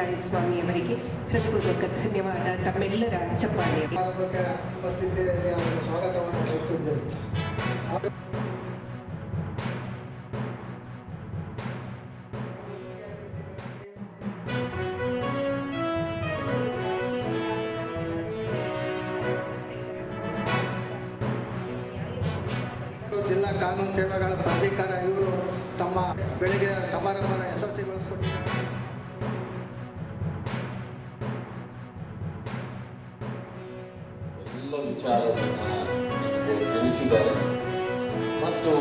ರಾಯ್ ಸ್ವಾಮಿ ಅವರಿಗೆ ಹೃದಯಪೂರ್ವಕ ಧನ್ಯವಾದ. ತಮ್ಮೆಲ್ಲರ ಚಪ್ಪಾಳೆ. ಉಪಸ್ಥಿತಿಯಲ್ಲಿ ಅವರಿಗೆ ಸ್ವಾಗತವನ್ನು ಕೋರುತ್ತಿದ್ದೇವೆ. ಜಿಲ್ಲಾ ಕಾನೂನು ಸೇವೆಗಳ ಪ್ರಾಧಿಕಾರ ಇವರು ತಮ್ಮ ಬೆಳಗ್ಗೆ ಸಮಾರಂಭವನ್ನು ಯಶಸ್ವಿಗೊಳಿಸಿಕೊಂಡಿದ್ದಾರೆ. ಎಲ್ಲ ವಿಚಾರವನ್ನು ನಿಮಗೆ ತಿಳಿಸಿದ್ದಾರೆ ಮತ್ತು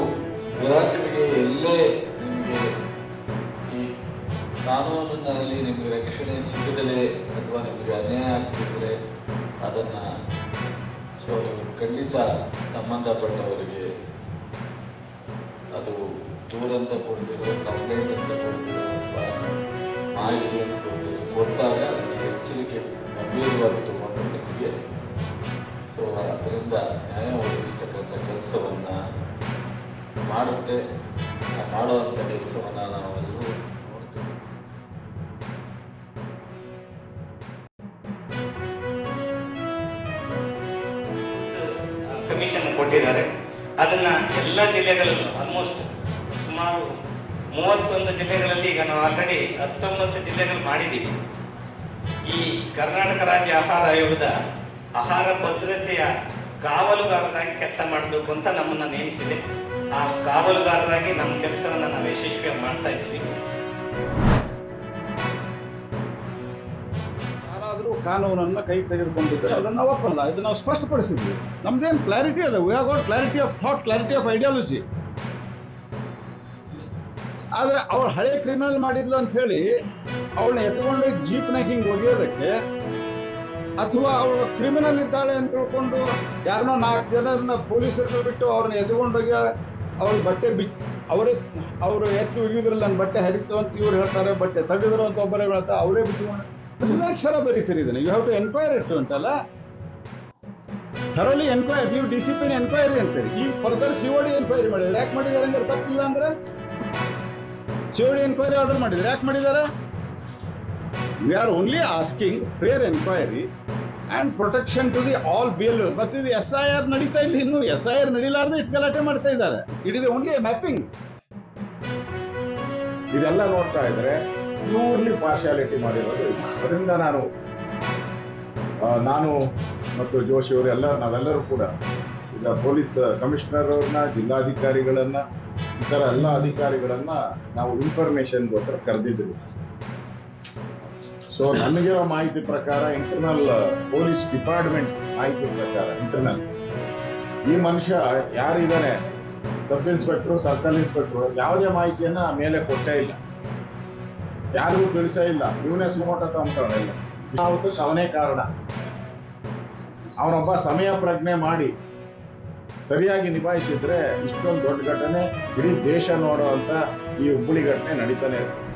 ಗ್ರಾಹಕರಿಗೆ ಎಲ್ಲೇ ನಿಮಗೆ ಈ ಕಾನೂನಿನಲ್ಲಿ ನಿಮಗೆ ರಕ್ಷಣೆ ಸಿಗದಲೇ ಅಥವಾ ನಿಮಗೆ ಅನ್ಯಾಯ ಆಗ್ತಿದ್ರೆ ಅದನ್ನು ನೀವು ಖಂಡಿತ ಸಂಬಂಧಪಟ್ಟವರಿಗೆ ಅದು ದೂರ ಅಂತ ಕೊಡ್ತಿರೋ, ಕಂಪ್ಲೇಂಟ್ ಅಂತ ಕೊಡ್ತಿರೋ ಅಥವಾ ಮಾಹಿತಿ ಅಂತ ಕೊಡ್ತಿರೋ ಕೊಟ್ಟಾಗ ಅದಕ್ಕೆ ಎಚ್ಚರಿಕೆ ಗಂಭೀರವಾಗಿ ತಗೊಂಡು ನಿಮಗೆ ಅದರಿಂದ ನ್ಯಾಯ ಒದಗಿಸ್ತಕ್ಕಂಥ ಕೆಲಸವನ್ನು ಮಾಡುತ್ತೆ. ಮಾಡುವಂಥ ಕೆಲಸವನ್ನು ನಾವೆಲ್ಲರೂ ನೋಡ್ತೀವಿ. ಕಮಿಷನ್ ಕೊಟ್ಟಿದ್ದಾರೆ. ಅದನ್ನ ಎಲ್ಲ ಜಿಲ್ಲೆಗಳಲ್ಲೂ ಆಲ್ಮೋಸ್ಟ್ ಸುಮಾರು 31 ಜಿಲ್ಲೆಗಳಲ್ಲಿ ಈಗ ನಾವು ಆಲ್ರೆಡಿ 19 ಜಿಲ್ಲೆಗಳು ಮಾಡಿದ್ದೀವಿ. ಈ ಕರ್ನಾಟಕ ರಾಜ್ಯ ಆಹಾರ ಆಯೋಗದ ಆಹಾರ ಭದ್ರತೆಯ ಕಾವಲುಗಾರರಾಗಿ ಕೆಲಸ ಮಾಡಬೇಕು ಅಂತ ನಮ್ಮನ್ನ ನೇಮಿಸಿದೆ. ಆ ಕಾವಲುಗಾರರಾಗಿ ನಮ್ಮ ಕೆಲಸವನ್ನು ನಾವು ಯಶಸ್ವಿಯಾಗಿ ಮಾಡ್ತಾ ಇದ್ದೀವಿ. ಯಾರಾದರೂ ಕಾನೂನನ್ನು ಕೈ ತೆಗೆದುಕೊಂಡಿದ್ರೆ ಅದನ್ನು ಒಪ್ಪಲ್ಲ. ಇದು ನಾವು ಸ್ಪಷ್ಟಪಡಿಸಿದ್ವಿ. ನಮ್ದೇನು ಕ್ಲಾರಿಟಿ ಅದ. We have got clarity of thought, clarity of ideology. ಆದರೆ ಅವಳು ಹಳೆ ಕ್ರಿಮಿನಲ್ ಮಾಡಿದ್ಲು ಅಂತ ಹೇಳಿ ಅವಳನ್ನ ಎತ್ಕೊಂಡು ಜೀಪ್ನಾಗ ಹಿಂಗೆ ಒಗೆಯೋದಕ್ಕೆ, ಅಥವಾ ಅವಳು ಕ್ರಿಮಿನಲ್ ಇದ್ದಾಳೆ ಅಂತ ತಿಳ್ಕೊಂಡು ಯಾರನ್ನೋ 4 ಜನರನ್ನ ಪೊಲೀಸರು ಬಿಟ್ಟು ಅವ್ರನ್ನ ಎತ್ಕೊಂಡೋಗಿ ಅವ್ರ ಬಟ್ಟೆ ಅವರು ಎತ್ತಿ ಒಗಿಯೋದ್ರಲ್ಲಿ ನನ್ನ ಬಟ್ಟೆ ಹರಿತು ಅಂತ ಇವ್ರು ಹೇಳ್ತಾರೆ, ಬಟ್ಟೆ ತೆಗೆದ್ರು ಅಂತ ಒಬ್ಬರೇ ಹೇಳ್ತಾರೆ, ಅವರೇ ಬಿಟ್ಟುಕೊಂಡು ಅಕ್ಷರ ಬರೀತೀರಿ. ಇದನ್ನು ಯು ಹ್ಯಾವ್ ಟು ಎನ್ಕ್ವೈರ್ ಇಟ್ಟು ಅಂತಲ್ಲ, ಥರೋಲಿ ಎನ್ಕ್ವೈರಿ. ನೀವು ಡಿಸಿಪ್ಲಿನ್ ಎನ್ಕ್ವೈರಿ ಅಂತೀರಿ. ಈಗ ಫರ್ದರ್ COD ಎನ್ಕ್ವೈರಿ ಮಾಡಿದ್ರೆ ಯಾಕೆ ಮಾಡಿದ್ದಾರೆ ಅಂದ್ರೆ ತಪ್ಪಿಲ್ಲ ಅಂದ್ರೆ COD ಎನ್ಕ್ವೈರಿ ಆರ್ಡರ್ ಮಾಡಿದ್ರೆ ಯಾಕೆ ಮಾಡಿದ್ದಾರೆ? We are only asking fair enquiry and protection to the all BLO. ಮತ್ತು ಇದು SIR ನಡೀತಾ ಇಲ್ಲ. ಇನ್ನು SIR ನಡೀಲಾರ್ದೆ ಇಷ್ಟು ಗಲಾಟೆ ಮಾಡ್ತಾ ಇದ್ದಾರೆ. It is only mapping. ಇದೆಲ್ಲ ನೋಡ್ತಾ ಇದ್ರೆ ಪ್ಯೂರ್ಲಿ ಪಾರ್ಶಿಯಾಲಿಟಿ ಮಾಡಿರೋದು. ಅದರಿಂದ ನಾನು ಮತ್ತು ಜೋಶಿ ಅವರು ನಾವೆಲ್ಲರೂ ಕೂಡ ಈಗ ಪೊಲೀಸ್ ಕಮಿಷನರ್ ಅವ್ರನ್ನ, ಜಿಲ್ಲಾಧಿಕಾರಿಗಳನ್ನ, ಇತರ ಎಲ್ಲ ಅಧಿಕಾರಿಗಳನ್ನ ನಾವು ಇನ್ಫಾರ್ಮೇಶನ್ಗೋಸ್ಕರ ಕರೆದಿದ್ವಿ. ಸೊ ನಮಗಿರೋ ಮಾಹಿತಿ ಪ್ರಕಾರ, ಇಂಟರ್ನಲ್ ಪೊಲೀಸ್ ಡಿಪಾರ್ಟ್ಮೆಂಟ್ ಮಾಹಿತಿ ಪ್ರಕಾರ, ಇಂಟರ್ನಲ್ ಈ ಮನುಷ್ಯ ಯಾರಿದ್ದಾನೆ, ಸಬ್ ಇನ್ಸ್ಪೆಕ್ಟ್ರು, ಸರ್ಕಲ್ ಇನ್ಸ್ಪೆಕ್ಟ್ರು, ಯಾವುದೇ ಮಾಹಿತಿಯನ್ನ ಮೇಲೆ ಕೊಟ್ಟೇ ಇಲ್ಲ, ಯಾರಿಗೂ ತಿಳಿಸೇ ಇಲ್ಲ. ಇವನೇ ಸುಮೋಟ ತಗೊಂಡಿಲ್ಲ. ಅವನೇ ಕಾರಣ. ಅವನೊಬ್ಬ ಸಮಯ ಪ್ರಜ್ಞೆ ಮಾಡಿ ಸರಿಯಾಗಿ ನಿಭಾಯಿಸಿದ್ರೆ ಇಷ್ಟೊಂದು ದೊಡ್ಡ ಘಟನೆ ಇಡೀ ದೇಶ ನೋಡುವಂತ ಈ ಹುಬ್ಬಳ್ಳಿ ಘಟನೆ ನಡೀತಾನೆ ಇರುತ್ತೆ.